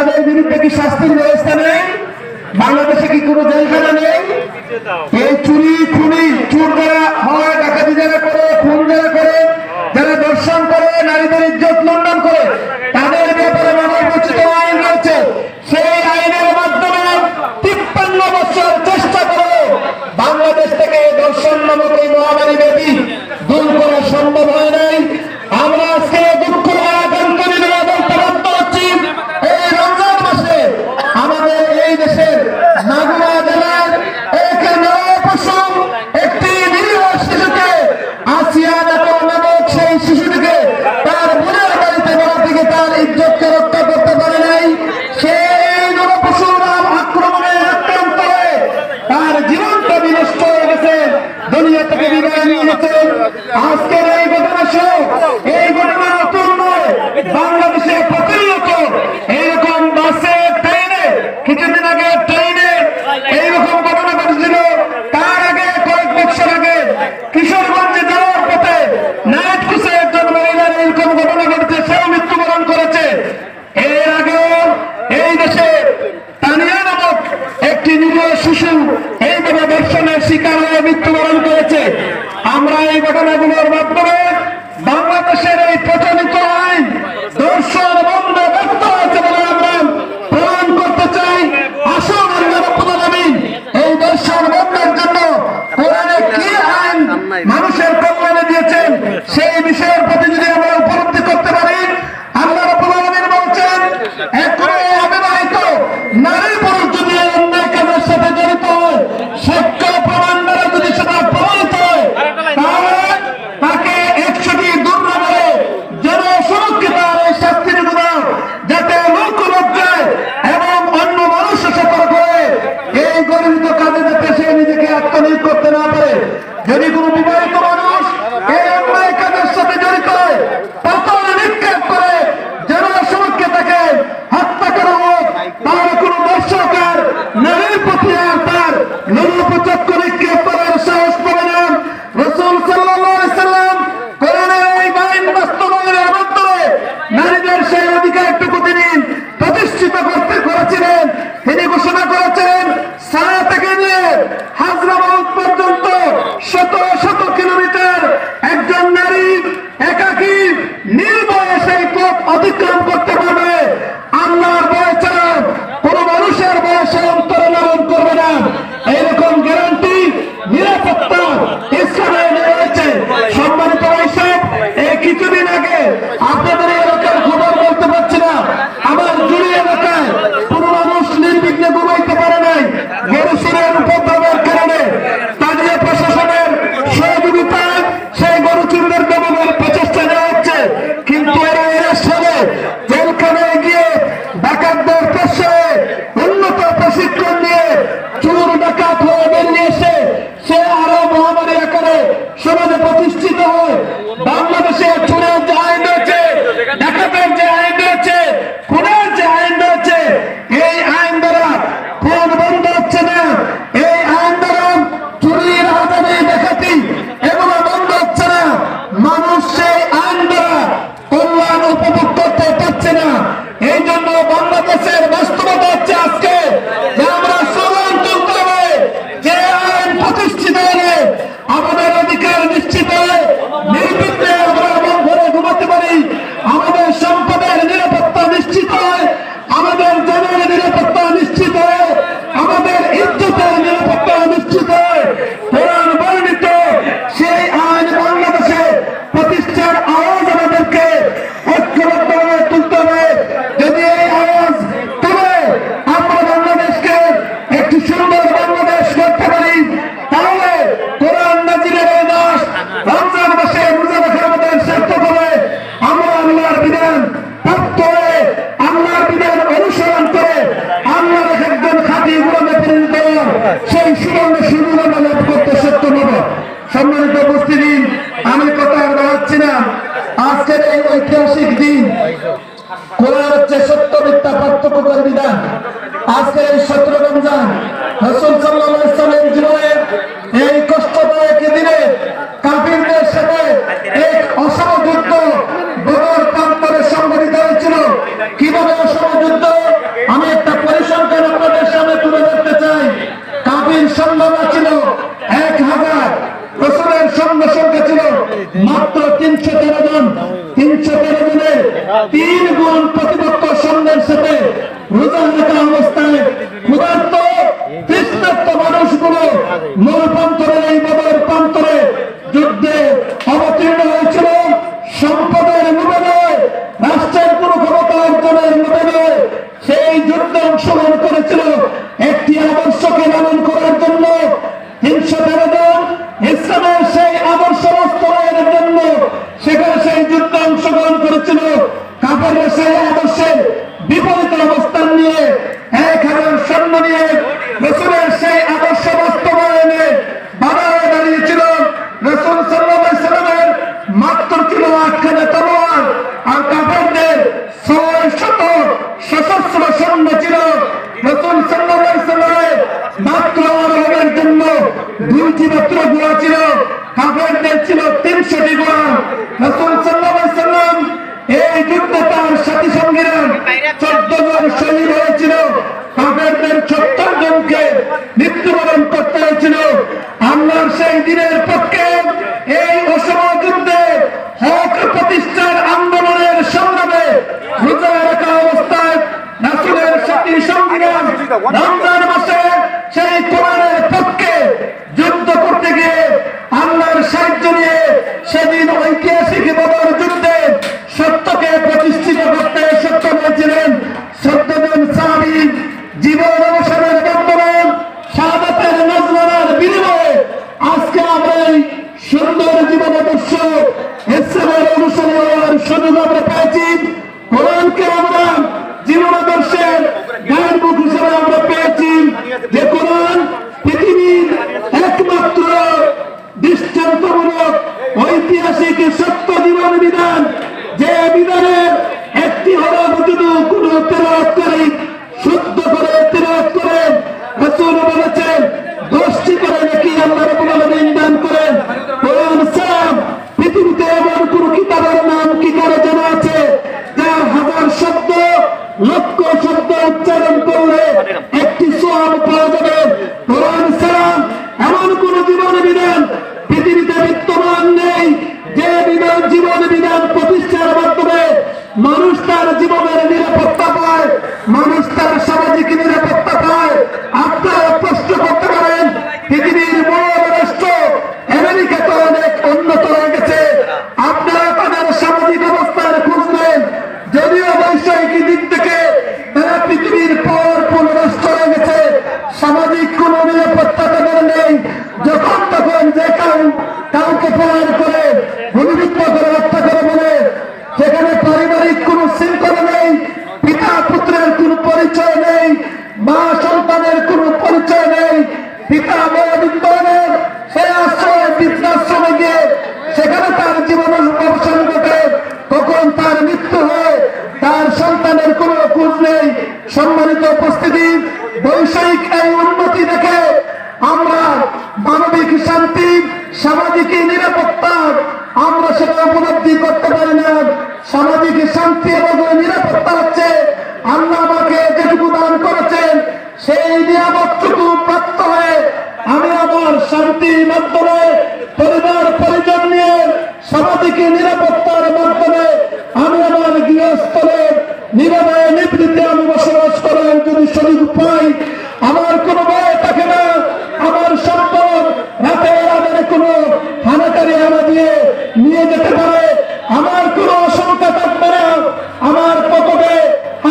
তাদের বিরুদ্ধে কি শাস্তির ব্যবস্থা নেই? বাংলাদেশে কি কোনো জেলখানা নেই? এই চুরি খুনি চুর যারা হয়, ডাকাতি যারা করে, খুন যারা করে, যারা দর্শন করে, নারীদের ইজ্জত লুণ্ঠন করে, তাদের ব্যাপারে মানবরচিত আইন রয়েছে। সেই আইনের মাধ্যমে 53 বছর চেষ্টা করে বাংলাদেশ থেকে দর্শন নামক এই মহামারী ব্যাধি দূর করা সম্ভব হয় নাই। আমরা আজকে দুঃখ বলতে বাধ্য হচ্ছি, এই রমজান মাসে আমাদের এই দেশের মাগুরা জেলার এক নবপ্রসব একটি নিরীহ শিশুকে, আসিয়া নামক সেই শিশুটিকে তার বোনের বাড়িতে বেড়া থেকে তার ইজ্জতকে রক্ষা করতে পারে নাই। সেই নবপ্রসব আক্রমণে আক্রান্ত হয়ে তার জীবনটা বিনষ্ট হয়ে গেছে, দুনিয়া থেকে বিদায় নিয়ে গেছেন। আজকের এই ঘটনা সহ এই ঘটনা নতুন নয়, বাংলাদেশে প্রতিনিয়ত এইরকম বাসে, ট্রেনে, কিছুদিন আগে ট্রেনে এইরকম ঘটনা ঘটেছিল। তার আগে কয়েক বছর আগে কিশোরগঞ্জে যাওয়ার পথে নাইট কুসে একজন মহিলার এরকম ঘটনা ঘটেছে, সেও মৃত্যুবরণ করেছে। এর আগেও এই দেশে তানিয়া নামক একটি নিরীহ শিশু এইভাবে ধর্ষণের শিকার হয়ে মৃত্যুবরণ করেছে। আমরা এই ঘটনাগুলোর মাধ্যমে বাংলাদেশের এই প্রচলিত আইন দর্শন বন্ধ ব্যর্থ হয়েছে বলে আমরা প্রমাণ করতে চাই। আসুন আল্লাহ রাব্বুল আলামিন এই দর্শন বন্ধের জন্য কোরআনে কি আইন মানুষের কল্যাণে দিয়েছেন সেই বিষয়ের প্রতি যদি আমরা উপলব্ধি করতে পারি। আল্লাহ রাব্বুল আলামিন বলছেন, একজন অবিবাহিত নারী পুরুষ যদি অন্যায় কাজের সাথে জড়িত হয়, সাক্ষ্য প্রমাণ দ্বারা যদি সেটা প্রমাণিত হয়, তাহলে তাকে 100টি দণ্ড করে যেন সুরক্ষিত এই শাস্তিটুকু দাও, যাতে লোক লজ্জায় এবং অন্য মানুষ সতর্ক হয়ে এই গরিব কাজে যাতে সে নিজেকে আত্মনিয়োগ করতে না পারে। যদি কোনো বিবাহিত মানুষ এই অন্যায় কাজের সাথে জড়িত হয়, পাথর নিক্ষেপ করে যেন সুরক্ষিত তাকে হত্যা করা হোক, তাহলে কোনো দর্শকের নারীর প্রতি আর তার লোলুপচক্র নিক্ষেপ করার সাহস পাবে না। রাসূল সাল্লাল্লাহু আলাইহি সাল্লাম কোরআনের এই আইন বাস্তবায়নের মাধ্যমে নারীদের সেই অধিকারটুকু তিনি প্রতিষ্ঠিত করতে করেছিলেন। তিনি ঘোষণা করেছেন, সারা থেকে নিয়ে হাজরাবাদ পর্যন্ত শত শত কিলোমিটার একজন নারী একাকী নির্ভয়ে সেই পথ অতিক্রম করতে পারবে। আল্লাহর ভয় ছাড়া কোন মানুষের বয়সে অন্তরলালন করবে না, এইরকম গ্যারান্টি নিরাপত্তা ইসলামে রয়েছে। সম্মানিত ভাইসাব, এই কিছুদিন আগে আপনাদের এলাকার খবর বলতে পারছি না, আমার জুড়ি এলাকায় কোনো মানুষ নির্বিঘ্নে ঘুমাইতে পারে নাই গরুচুরের উপদ্রবের কারণে। স্থানীয় প্রশাসনের সহযোগিতায় সেই গরুচুরদের দমনের প্রচেষ্টা নেওয়া হচ্ছে, কিন্তু এরা এর সাথে জেলখানায় গিয়ে ডাকাতদের পেশায় উন্নত প্রশিক্ষণ নিয়ে চোর ডাকাত হয়ে বেরিয়ে এসে সে আরো মহামারী আকারে সমাজে প্রতিষ্ঠিত হয়। বাংলাদেশে চোরের যে আইন রয়েছে, ডাকাতের যে আইন রয়েছে, খুনের যে আইন রয়েছে, এই আইন দ্বারা খুন বন্ধ হচ্ছে না। এই আইন দ্বারা চুরি, রাহাজানি, ডাকাতি এগুলো বন্ধ হচ্ছে না। মানুষ সেই আইন দ্বারা কল্যাণ উপভোগ করতে পারছে না। এই জন্য বাংলাদেশের বাস্তবতা হচ্ছে আজকে যে আমরা স্লোগান তুলতে হবে, যে আইন প্রতিষ্ঠিত হলে আমাদের অধিকার নিশ্চিত হয়ে নির্বিঘ্নে আমরা মন ভরে ঘুমাতে পারি, আমাদের সম্পদের নিরাপত্তা নিশ্চিত হয়, আমাদের জনের নিরাপত্তা নিশ্চিত হয়, আমাদের ইজ্জতের নিরাপত্তা নিশ্চিত হয়। কোরআন বর্ণিত সেই আইন বাংলাদেশে প্রতিষ্ঠার আওয়াজ আমাদেরকে ঐক্যবদ্ধভাবে তুলতে হবে। যদি এই আওয়াজ তুলে আমরা বাংলাদেশকে একটি সুন্দর বাংলাদেশ করতে পারি, তাহলে কোরআন নাজিলের এই মাস রমজান মাসে রোজা রাখা আমাদের সার্থক হবে। আমরা আল্লাহর বিধান প্রাপ্ত হয়ে আল্লাহর বিধান অনুসরণ করে আল্লাহর একজন খাঁটি গোলামে পরিণত সেই সুবর্ণ সুযোগ আমরা লাভ করতে সক্ষম হব। সম্মানিত উপস্থিতি, আমি কথা আর বাড়াচ্ছি না। আজকের এই ঐতিহাসিক দিন, কোরআন হচ্ছে সত্য মিথ্যা পার্থক্যকর বিধান। আজকের এই 17 রমজান রাসূল সাল্লাল্লাহু আলাইহি ওয়াসাল্লামের জীবনে এই কষ্টদায়ক দিনে কাফিরদের সাথে এক অসম যুদ্ধ বদর প্রান্তরে সংঘটিত হয়েছিল। কিভাবে অসম যুদ্ধ? বিপরীত অবস্থান নিয়ে 1000 সৈন্য নিয়ে রাসূলের সেই আদর্শ বাস্তবায়নে বাধা হয়ে দাঁড়িয়েছিল। রাসূল সাল্লাল্লাহু আলাইহি সাল্লামের মাত্র ছিল 8খানা তলোয়ার, আর কাফেরদের 600 সশস্ত্র সৈন্য ছিল। রাসূল সাল্লাল্লাহু আলাইহি সাল্লামের মাত্র আরবের জন্য 2টি মাত্র ঘোড়া ছিল, কাফেরদের ছিল 300টি ঘোড়া। রাসূল সাল্লাল্লাহু আলাইহি সাল্লাম এই যুদ্ধে তার সাথী সঙ্গীরা 14 জন শহীদ হয়েছিল, কাফেরদের 70 জনকে মৃত্যুবরণ করতে হয়েছিল। আল্লাহর সেই দিনের পক্ষে এই অসময় যুদ্ধে হক প্রতিষ্ঠার আন্দোলনের সংগ্রামে রোজা রাখা অবস্থায় রাসূলের সাথী সঙ্গীরা রমজান মাসে সেই কোরআনের পক্ষে যুদ্ধ করতে গিয়ে আল্লাহর সাহায্য নিয়ে সেদিন ঐতিহাসিক বদর যুদ্ধে সত্যকে প্রতিষ্ঠিত করতে সক্ষম হয়েছিলেন। 14 জন সাহাবী জীবন অবসানের বর্তমান শাহাদাতের নজরানার বিনিময়ে আজকে আমরা এই সুন্দর জীবন আদর্শ ইসলামের অনুসারী হওয়ার সুযোগ আমরা পেয়েছি। কোরআনকে আমরা জীবন আদর্শের গায়ের মুখ হিসেবে আমরা পেয়েছি, যে কোরআন পৃথিবীর একমাত্র দৃষ্টান্তমূলক ঐতিহাসিক সত্য জীবন বিধান, যে বিধানের একটি হলো যদি কোন তেলাওয়াতকারী শুদ্ধ করে তেলাওয়াত করেন, রাসূল বলেছেন 10টি করে নাকি আল্লাহ রাব্বুল আলামিন দান করেন। কোরআন ছাড়া পৃথিবীতে এমন কোন কিতাবের নাম কি কারো জানা আছে যার 1000 শব্দ লক্ষ শব্দ উচ্চারণ করলে একটি সওয়াব পাওয়া যাবে? কোরআন ছাড়া এমন কোন জীবন বিধান পৃথিবীতে বিদ্যমান নেই যে বিধান জীবন বিধান প্রতিষ্ঠার মাধ্যমে মানুষ তার জীবনের নিরাপত্তা পায়, মানুষ তার সামাজিক নিরাপত্তা পায়। আপনারা প্রশ্ন করতে পারেন, পৃথিবীর বড় রাষ্ট্র আমেরিকা তো অনেক উন্নত হয়ে গেছে, আপনারা তাদের সামাজিক অবস্থার খোঁজ নেন, যদিও বৈষয়িক দিক থেকে তারা পৃথিবীর পর রাষ্ট্র হয়ে গেছে, সামাজিক কোন নিরাপত্তা তাদের নেই। যখন তখন যে কাউকে প্রহার করে গুলিবিদ্ধ করে হত্যা করে বলে, সেখানে পারিবারিক কোন শৃঙ্খলা নেই, পিতা পুত্রের কোন পরিচয় নেই, মা সন্তানের কোন পরিচয় নেই। পিতা বয়োবৃদ্ধের সেই আশ্রয় বৃদ্ধাশ্রমে গিয়ে সেখানে তার জীবনের অবসান ঘটে, কখন তার মৃত্যু হয় তার সন্তানের কোন খোঁজ নেই। সম্মানিত উপস্থিতি, বৈষয়িক এই উন্নতি দেখে আমরা মানবিক শান্তি, সামাজিক নিরাপত্তা আমরা সেটা উপলব্ধি করতে পারি না। সামাজিক শান্তি এবং নিরাপত্তা হচ্ছে আল্লাহ আমাকে যেটুকু দান করেছেন সেই নিয়ামতটুকু প্রাপ্ত হয়ে আমি আমার শান্তির মাধ্যমে পরিবার পরিজন নিয়ে সামাজিক নিরাপত্তার মাধ্যমে আমি আমার গৃহস্থলে নীরবে নিবৃত্তে আমি বসবাস করার যদি সুযোগ পাই, আমার কোনো ভয় থাকে না। আমার সম্পদ রাতে আমাদের কোনো হানাকারী হানা দিয়ে নিয়ে যেতে পারে, আমার কোনো আশঙ্কা থাকবে না। আমার পকেটে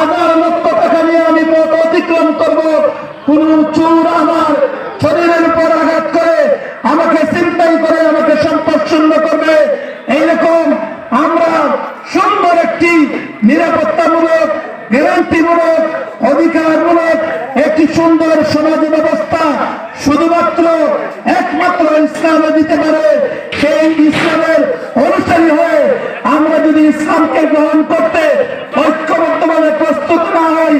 1000 লক্ষ টাকা নিয়ে আমি পথ অতিক্রম করব, কোন চোর আমার শরীরের উপর আঘাত করে আমাকে ছিনতাই করে আমাকে সম্পদ শূন্য করবে। এইরকম আমরা সুন্দর একটি নিরাপত্তামূলক, গ্যারান্টিমূলক, অধিকারমূলক একটি সুন্দর সমাজ ব্যবস্থা শুধুমাত্র একমাত্র ইসলামে দিতে পারে। সেই ইসলামের অনুসারী হয়ে আমরা যদি ইসলামকে গ্রহণ করতে ঐক্যবদ্ধভাবে প্রস্তুত না হই,